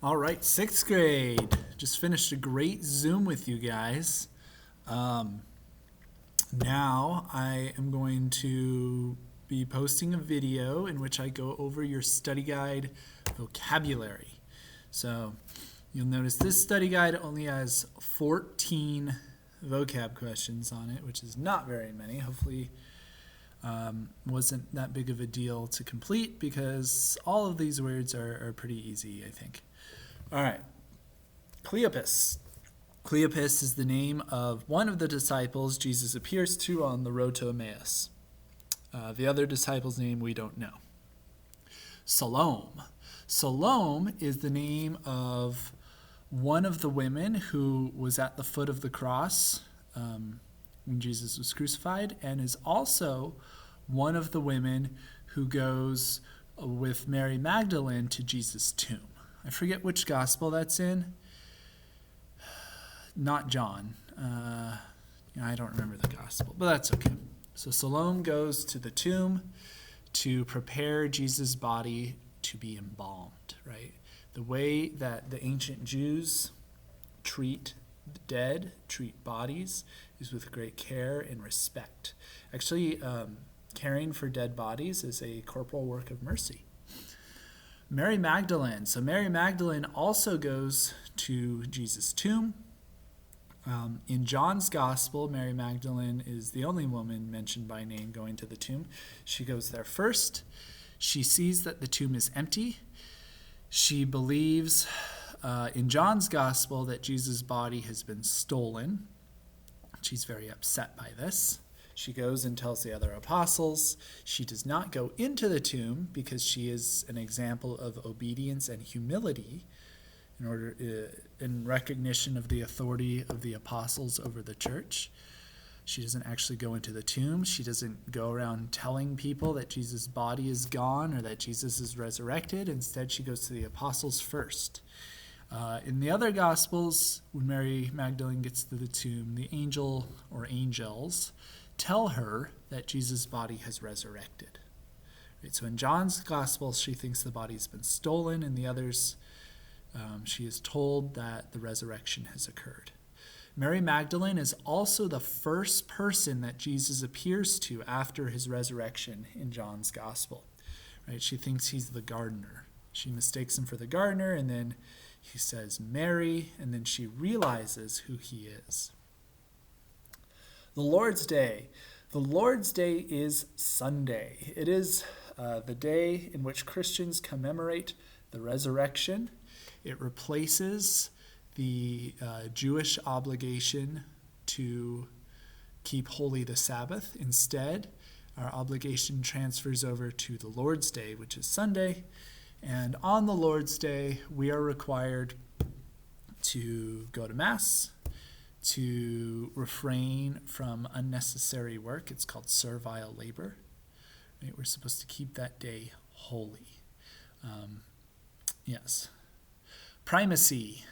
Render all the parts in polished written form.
All right, sixth grade. Just finished a great Zoom with you guys. Now I am going to be posting a video in which I go over your study guide vocabulary. So you'll notice this study guide only has 14 vocab questions on it, which is not very many. Hopefully wasn't that big of a deal to complete because all of these words are pretty easy, I think. All right, Cleopas. Cleopas is the name of one of the disciples Jesus appears to on the road to Emmaus. The other disciple's name we don't know. Salome. Salome is the name of one of the women who was at the foot of the cross when Jesus was crucified, and is also one of the women who goes with Mary Magdalene to Jesus' tomb. I forget which gospel that's in. Not John. I don't remember the gospel, but that's okay. So Salome goes to the tomb to prepare Jesus' body to be embalmed, right? The way that the ancient Jews treat the dead, treat bodies, is with great care and respect. Actually, caring for dead bodies is a corporal work of mercy. Mary Magdalene. So Mary Magdalene also goes to Jesus' tomb. In John's gospel, Mary Magdalene is the only woman mentioned by name going to the tomb. She goes there first. She sees that the tomb is empty. She believes in John's gospel that Jesus' body has been stolen. She's very upset by this. She goes and tells the other apostles. She does not go into the tomb because she is an example of obedience and humility in recognition of the authority of the apostles over the church. She doesn't actually go into the tomb. She doesn't go around telling people that Jesus' body is gone or that Jesus is resurrected. Instead, she goes to the apostles first. In the other Gospels, when Mary Magdalene gets to the tomb, the angel or angels tell her that Jesus' body has resurrected. Right, so in John's Gospel, she thinks the body's been stolen. In the others, she is told that the resurrection has occurred. Mary Magdalene is also the first person that Jesus appears to after his resurrection in John's Gospel. Right, she thinks he's the gardener. She mistakes him for the gardener, and then he says Mary, and then she realizes who he is. The Lord's Day. The Lord's Day is Sunday. It is the day in which Christians commemorate the resurrection. It replaces the Jewish obligation to keep holy the Sabbath. Instead, our obligation transfers over to the Lord's Day, which is Sunday. And on the Lord's Day, we are required to go to Mass, to refrain from unnecessary work. It's called servile labor. Right? We're supposed to keep that day holy. Yes. Primacy.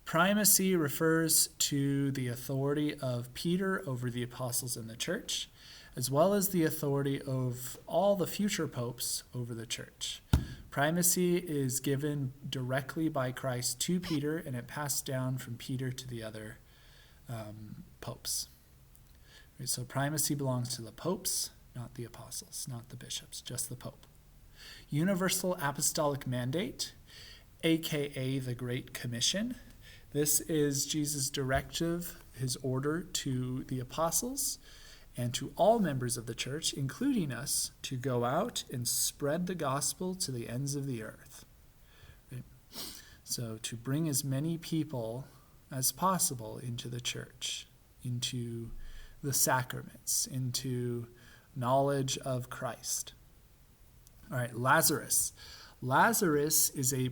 Primacy refers to the authority of Peter over the apostles in the church, as well as the authority of all the future popes over the church. Primacy is given directly by Christ to Peter, and it passed down from Peter to the other popes. Right, so primacy belongs to the popes, not the apostles, not the bishops, just the pope. Universal apostolic mandate, aka the Great Commission. This is Jesus' directive, his order to the apostles and to all members of the church, including us, to go out and spread the gospel to the ends of the earth. Right? So to bring as many people as possible into the church, into the sacraments, into knowledge of Christ. All right, Lazarus. Lazarus is a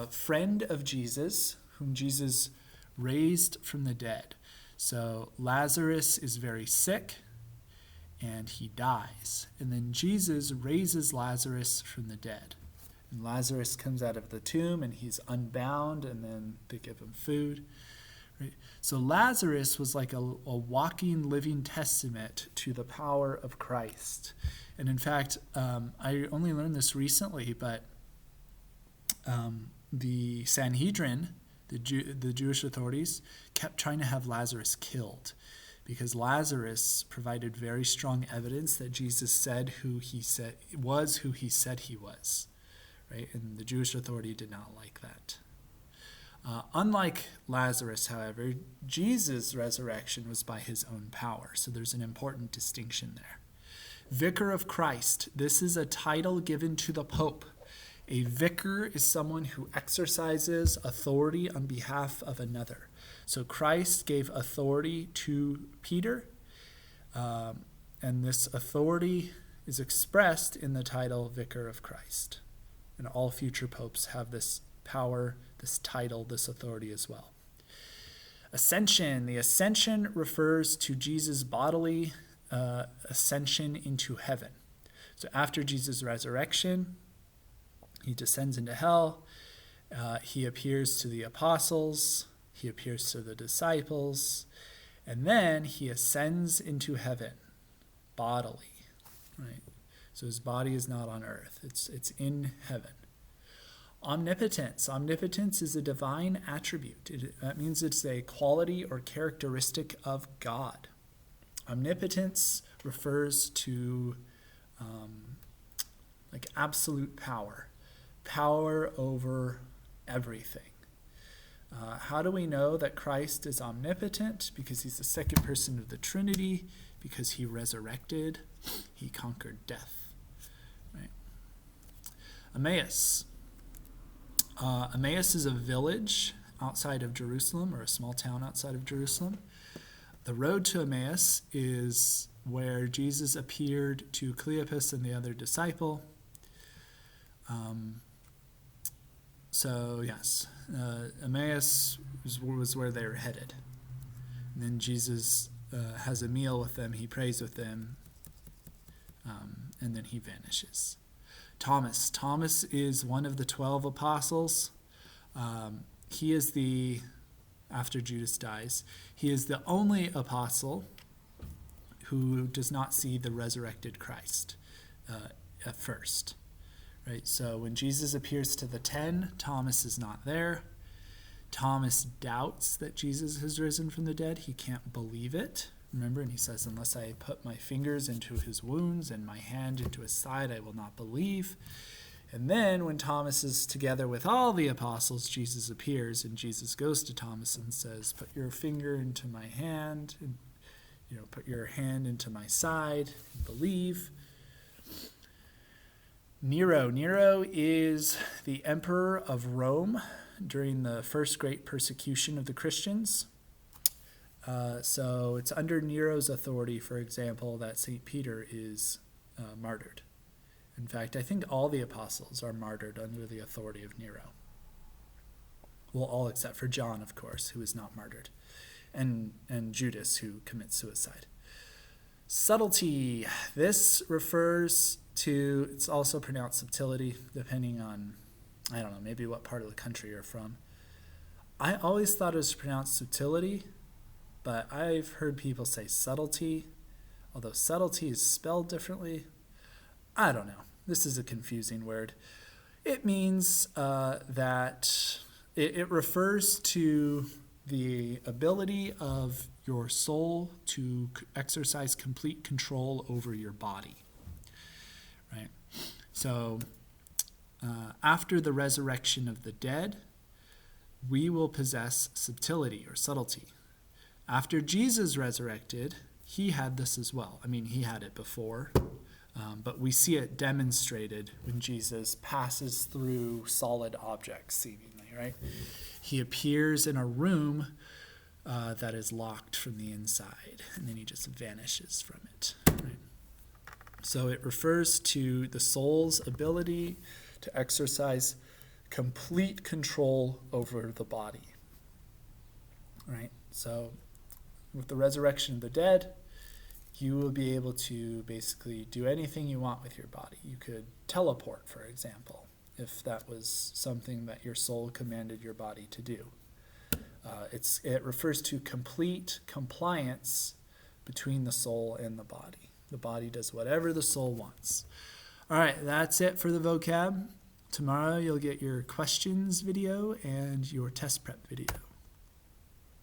friend of Jesus, whom Jesus raised from the dead. So Lazarus is very sick, and he dies. And then Jesus raises Lazarus from the dead. And Lazarus comes out of the tomb, and he's unbound, and then they give him food. Right? So Lazarus was like a walking, living testament to the power of Christ. And in fact, I only learned this recently, but the Sanhedrin, the Jewish authorities, kept trying to have Lazarus killed because Lazarus provided very strong evidence that Jesus said who he said he was, right? And the Jewish authority did not like that. Unlike Lazarus, however, Jesus' resurrection was by his own power. So there's an important distinction there. Vicar of Christ. This is a title given to the Pope. A vicar is someone who exercises authority on behalf of another. So Christ gave authority to Peter, and this authority is expressed in the title Vicar of Christ. And all future popes have this power, this title, this authority as well. Ascension. The ascension refers to Jesus' bodily ascension into heaven. So after Jesus' resurrection, he descends into hell. He appears to the apostles. He appears to the disciples. And then he ascends into heaven bodily, right? So his body is not on earth. It's in heaven. Omnipotence. Omnipotence is a divine attribute. That means it's a quality or characteristic of God. Omnipotence refers to like absolute power over everything. How do we know that Christ is omnipotent? Because he's the second person of the Trinity, because he resurrected, he conquered death. Right? Emmaus. Emmaus is a village outside of Jerusalem, or a small town outside of Jerusalem. The road to Emmaus is where Jesus appeared to Cleopas and the other disciple. Emmaus was where they were headed. And then Jesus has a meal with them, he prays with them, and then he vanishes. Thomas. Thomas is one of the 12 apostles. He is after Judas dies, he is the only apostle who does not see the resurrected Christ at first. Right? So when Jesus appears to the 10, Thomas is not there. Thomas doubts that Jesus has risen from the dead. He can't believe it. Remember, and he says, unless I put my fingers into his wounds and my hand into his side, I will not believe. And then when Thomas is together with all the apostles, Jesus appears, and Jesus goes to Thomas and says, put your finger into my hand, and put your hand into my side, and believe. Nero. Nero is the emperor of Rome during the first great persecution of the Christians. So it's under Nero's authority, for example, that St. Peter is martyred. In fact, I think all the apostles are martyred under the authority of Nero. Well, all except for John, of course, who is not martyred, and Judas, who commits suicide. Subtlety. This refers to, it's also pronounced subtility, depending on, I don't know, maybe what part of the country you're from. I always thought it was pronounced subtility, but I've heard people say subtlety, although subtlety is spelled differently. I don't know. This is a confusing word. It means that it refers to the ability of your soul to exercise complete control over your body. Right? So after the resurrection of the dead, we will possess subtlety or subtlety. After Jesus resurrected, he had this as well. I mean, he had it before, but we see it demonstrated when Jesus passes through solid objects, seemingly, right? He appears in a room that is locked from the inside, and then he just vanishes from it. Right? So it refers to the soul's ability to exercise complete control over the body. Right? So with the resurrection of the dead, you will be able to basically do anything you want with your body. You could teleport, for example, if that was something that your soul commanded your body to do. It refers to complete compliance between the soul and the body. The body does whatever the soul wants. All right, that's it for the vocab. Tomorrow you'll get your questions video and your test prep video.